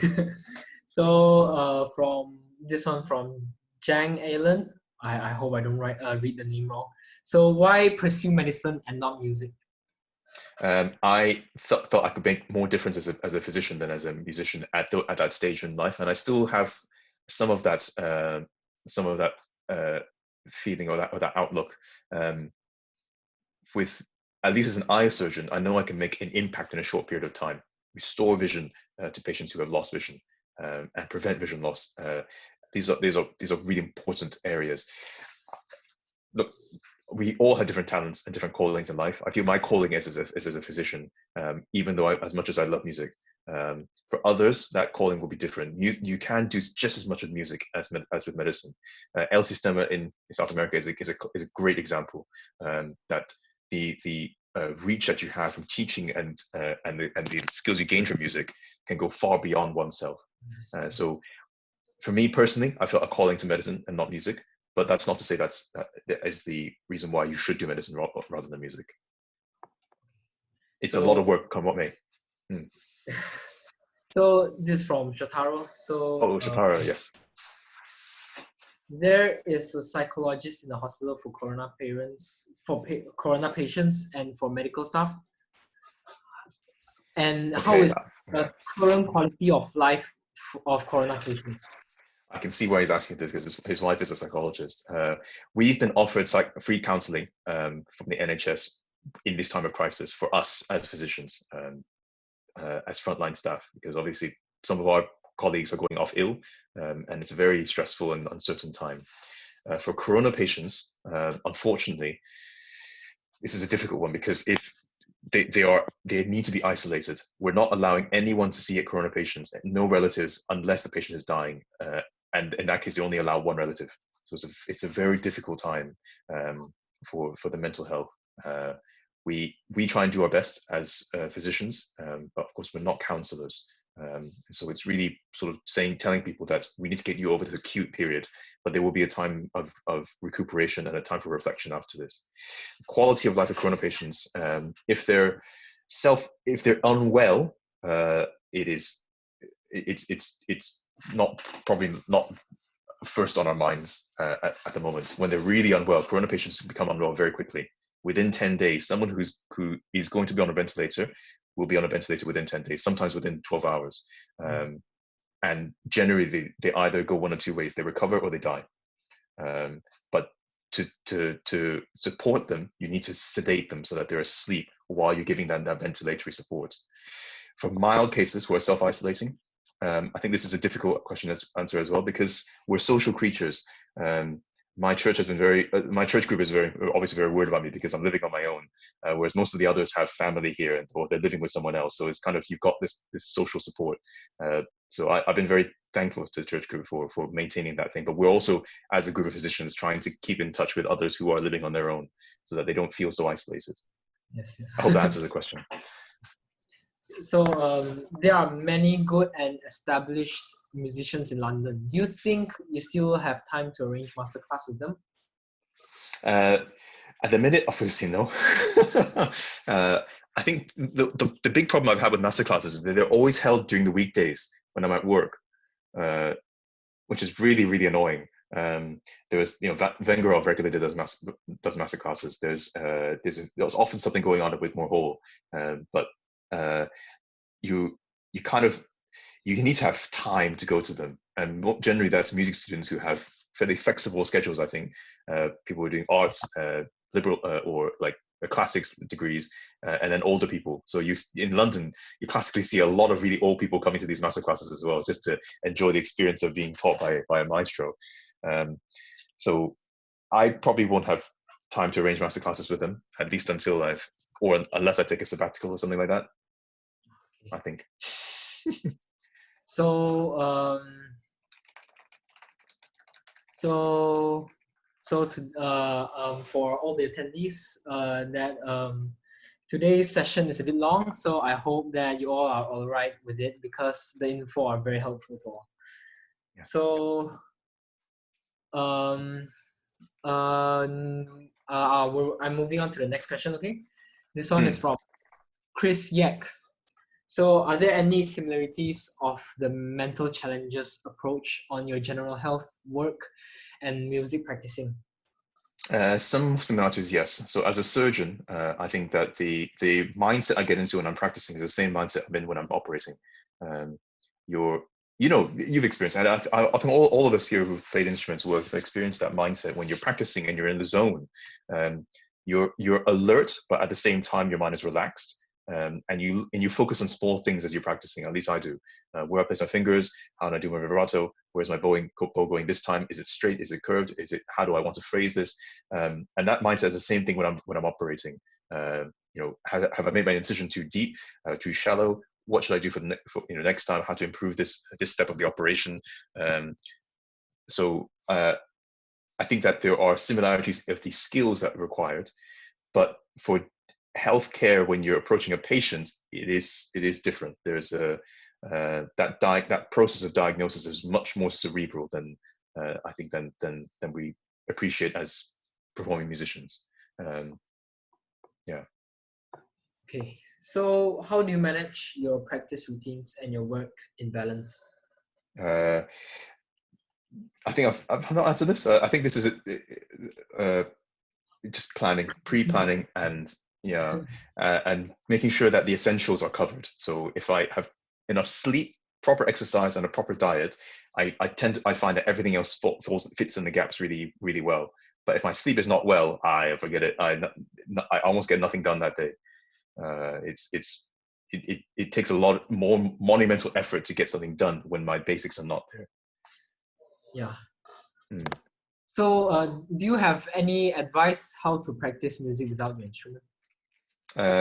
So from this one from Jang Alan, I hope I don't read the name wrong. So why pursue medicine and not music? I felt I could make more difference as a physician than as a musician at that stage in life, and I still have some of that feeling or that outlook. With at least as an eye surgeon, I know I can make an impact in a short period of time, restore vision to patients who have lost vision, and prevent vision loss. These are really important areas. Look, we all have different talents and different callings in life. I feel my calling is as a physician, even though as much as I love music. For others, that calling will be different. You can do just as much with music as with medicine. El Sistema in South America is a great example, that the reach that you have from teaching and the skills you gain from music can go far beyond oneself. So for me personally, I felt a calling to medicine and not music. But that's not to say that is the reason why you should do medicine rather than music. It's a lot of work, come what may. So this is from Shotaro. So Shotaro, yes. There is a psychologist in the hospital for corona patients and for medical staff. And how is the current quality of life of corona patients? I can see why he's asking this, because his wife is a psychologist. We've been offered free counseling from the NHS in this time of crisis for us as physicians, as frontline staff, because obviously some of our colleagues are going off ill, and it's a very stressful and uncertain time. For corona patients, unfortunately, this is a difficult one, because if they need to be isolated. We're not allowing anyone to see corona patients, no relatives, unless the patient is dying. And in that case, they only allow one relative. So it's a very difficult time for the mental health. We try and do our best as physicians, but of course we're not counselors. So it's really sort of telling people that we need to get you over the acute period, but there will be a time of recuperation and a time for reflection after this. Quality of life of corona patients, if they're unwell, it's probably not first on our minds at the moment. When they're really unwell, corona patients become unwell very quickly. Within 10 days, someone who is going to be on a ventilator will be on a ventilator within 10 days, sometimes within 12 hours. And generally, they either go one or two ways. They recover or they die. But to support them, you need to sedate them so that they're asleep while you're giving them that ventilatory support. For mild cases who are self-isolating, I think this is a difficult question to answer as well, because we're social creatures. My church my church group is obviously very worried about me because I'm living on my own, whereas most of the others have family here, or they're living with someone else. So it's kind of, you've got this social support. So I've been very thankful to the church group for maintaining that thing. But we're also, as a group of physicians, trying to keep in touch with others who are living on their own, so that they don't feel so isolated. Yes. I hope that answers the question. So there are many good and established musicians in London. Do you think you still have time to arrange masterclass with them? At the minute, obviously no. I think the big problem I've had with masterclasses is that they're always held during the weekdays when I'm at work, which is really, really annoying. There was, Vengerov regularly does master classes. There's often something going on at Whitmore Hall, but you kind of you need to have time to go to them, and generally that's music students who have fairly flexible schedules. I think people who are doing arts, liberal or like classics degrees, and then older people. So in London, you classically see a lot of really old people coming to these master classes as well, just to enjoy the experience of being taught by a maestro. So I probably won't have time to arrange master classes with them, at least unless I take a sabbatical or something like that. I think. So for all the attendees, today's session is a bit long, so I hope that you all are all right with it, because the info are very helpful to all. Yeah. So I'm moving on to the next question. Okay, this one is from Chris Yak. So are there any similarities of the mental challenges approach on your general health work and music practicing? Some similarities, yes. So as a surgeon, I think that the mindset I get into when I'm practicing is the same mindset I'm in when I'm operating. You've experienced that. I think all of us here who've played instruments will have experienced that mindset when you're practicing and you're in the zone. You're alert, but at the same time, your mind is relaxed. And you focus on small things as you're practicing. At least I do. Where I place my fingers, how do I do my vibrato? Where's my bow going this time? Is it straight? Is it curved? How do I want to phrase this? And that mindset is the same thing when I'm operating. Have I made my incision too deep, too shallow? What should I do for next time? How to improve this step of the operation? So I think that there are similarities of the skills that are required, but for healthcare, when you're approaching a patient, it is different. There's that process of diagnosis is much more cerebral than I think than we appreciate as performing musicians. Yeah. Okay, so how do you manage your practice routines and your work in balance? I think I've not answered this. I think this is just pre-planning, and and making sure that the essentials are covered. So if I have enough sleep, proper exercise, and a proper diet, I find that everything else fits in the gaps really, really well. But if my sleep is not well, I forget it. I almost get nothing done that day. It takes a lot more monumental effort to get something done when my basics are not there. Yeah. So do you have any advice how to practice music without your instrument?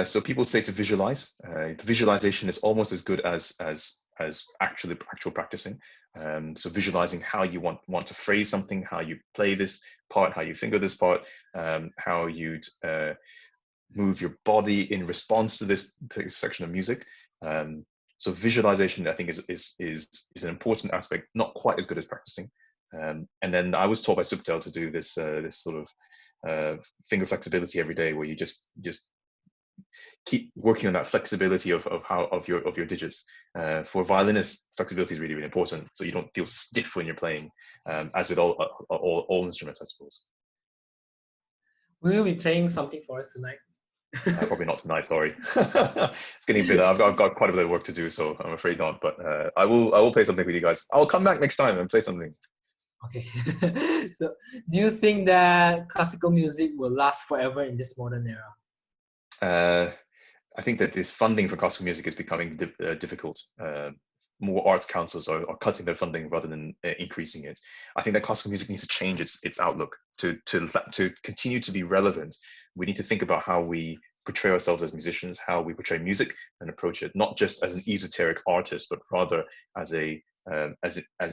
So people say to visualize. Visualization is almost as good as actual practicing. So visualizing how you want to phrase something, how you play this part, how you finger this part, how you'd move your body in response to this section of music. So visualization, I think, is an important aspect, not quite as good as practicing. And then I was taught by Subtel to do this sort of finger flexibility every day, where you just keep working on that flexibility of your digits. For violinists, flexibility is really, really important, so you don't feel stiff when you're playing, as with all instruments, I suppose. Will you be playing something for us tonight? Probably not tonight, sorry. It's getting a bit. I've got quite a bit of work to do, so I'm afraid not. But I will play something with you guys. I'll come back next time and play something. Okay. So do you think that classical music will last forever in this modern era? I think that this funding for classical music is becoming difficult. More arts councils are cutting their funding rather than increasing it. I think that classical music needs to change its outlook to continue to be relevant. We need to think about how we portray ourselves as musicians, how we portray music, and approach it not just as an esoteric artist, but rather as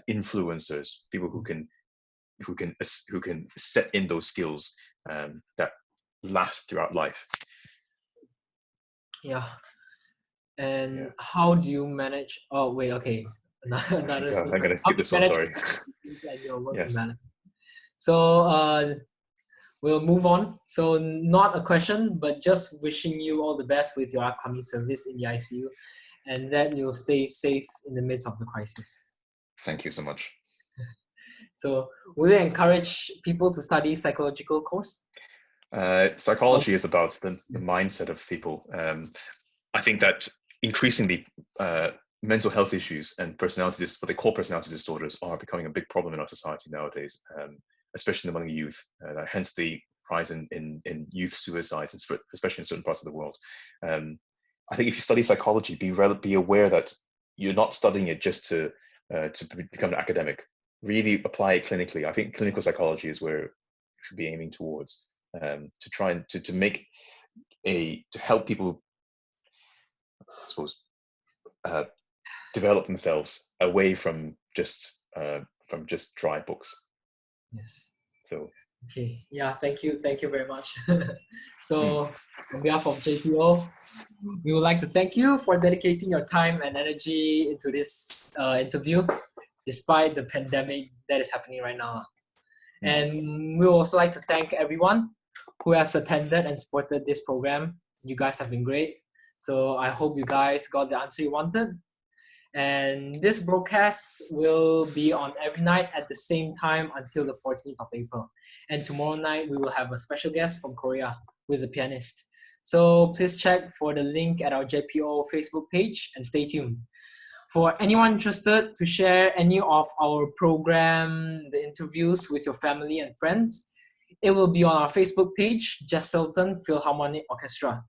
influencers, people who can set in those skills that last throughout life. Yeah. And how do you manage? Oh wait, okay. I'm gonna skip this one. Sorry. Yes. So we'll move on. So not a question, but just wishing you all the best with your upcoming service in the ICU, and that you'll stay safe in the midst of the crisis. Thank you so much. So will you encourage people to study psychological course? Psychology is about the mindset of people. I think that increasingly mental health issues and what they call personality disorders are becoming a big problem in our society nowadays, especially among the youth. Hence the rise in youth suicides, especially in certain parts of the world. I think if you study psychology, be aware that you're not studying it just to become an academic. Really apply it clinically. I think clinical psychology is where you should be aiming towards, to try and to help people, I suppose, develop themselves away from just dry books. Yes. So Okay. Yeah. Thank you. Thank you very much. So on behalf of JPO, we would like to thank you for dedicating your time and energy into this interview, despite the pandemic that is happening right now. And we would also like to thank everyone who has attended and supported this program. You guys have been great. So I hope you guys got the answer you wanted. And this broadcast will be on every night at the same time until the 14th of April. And tomorrow night, we will have a special guest from Korea who is a pianist. So please check for the link at our JPO Facebook page and stay tuned. For anyone interested to share any of our program, the interviews with your family and friends, it will be on our Facebook page, Jesselton Philharmonic Orchestra.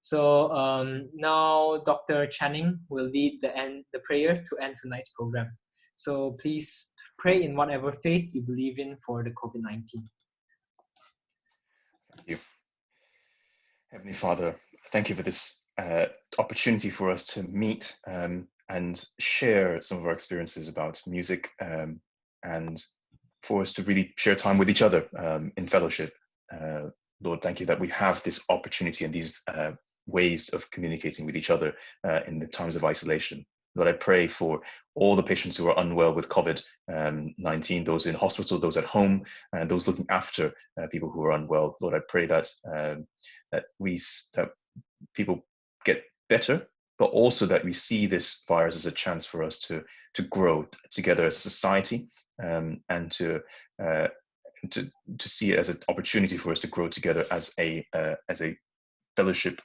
So now Dr. Channing will lead the prayer to end tonight's program. So please pray in whatever faith you believe in for the COVID-19. Thank you. Heavenly Father, thank you for this opportunity for us to meet and share some of our experiences about music, and for us to really share time with each other in fellowship. Lord, thank you that we have this opportunity and these ways of communicating with each other in the times of isolation. Lord, I pray for all the patients who are unwell with COVID-19, those in hospital, those at home, and those looking after people who are unwell. Lord, I pray that that people get better, but also that we see this virus as a chance for us to grow together as a society, and to see it as an opportunity for us to grow together as a fellowship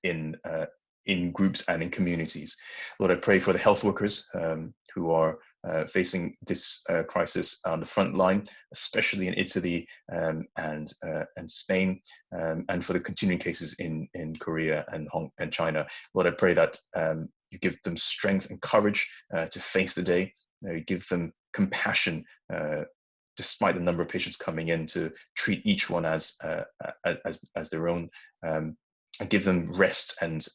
in groups and in communities. Lord, I pray for the health workers who are facing this crisis on the front line, especially in Italy and Spain, and for the continuing cases in Korea and China. Lord, I pray that you give them strength and courage to face the day. You give them compassion despite the number of patients coming in, to treat each one as their own. And give them rest and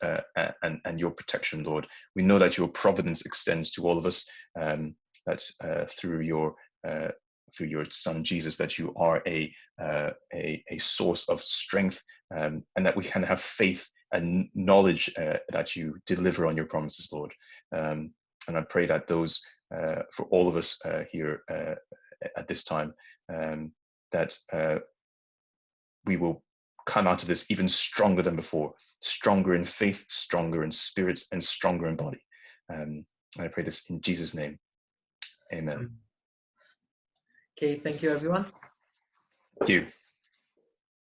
your protection, Lord. We know that your providence extends to all of us. That through your Son Jesus, that you are a source of strength, and that we can have faith and knowledge that you deliver on your promises, Lord. And I pray that those for all of us here at this time, that we will come out of this even stronger than before, stronger in faith, stronger in spirit, and stronger in body. I pray this in Jesus' name. Amen. Okay, thank you, everyone. Thank you.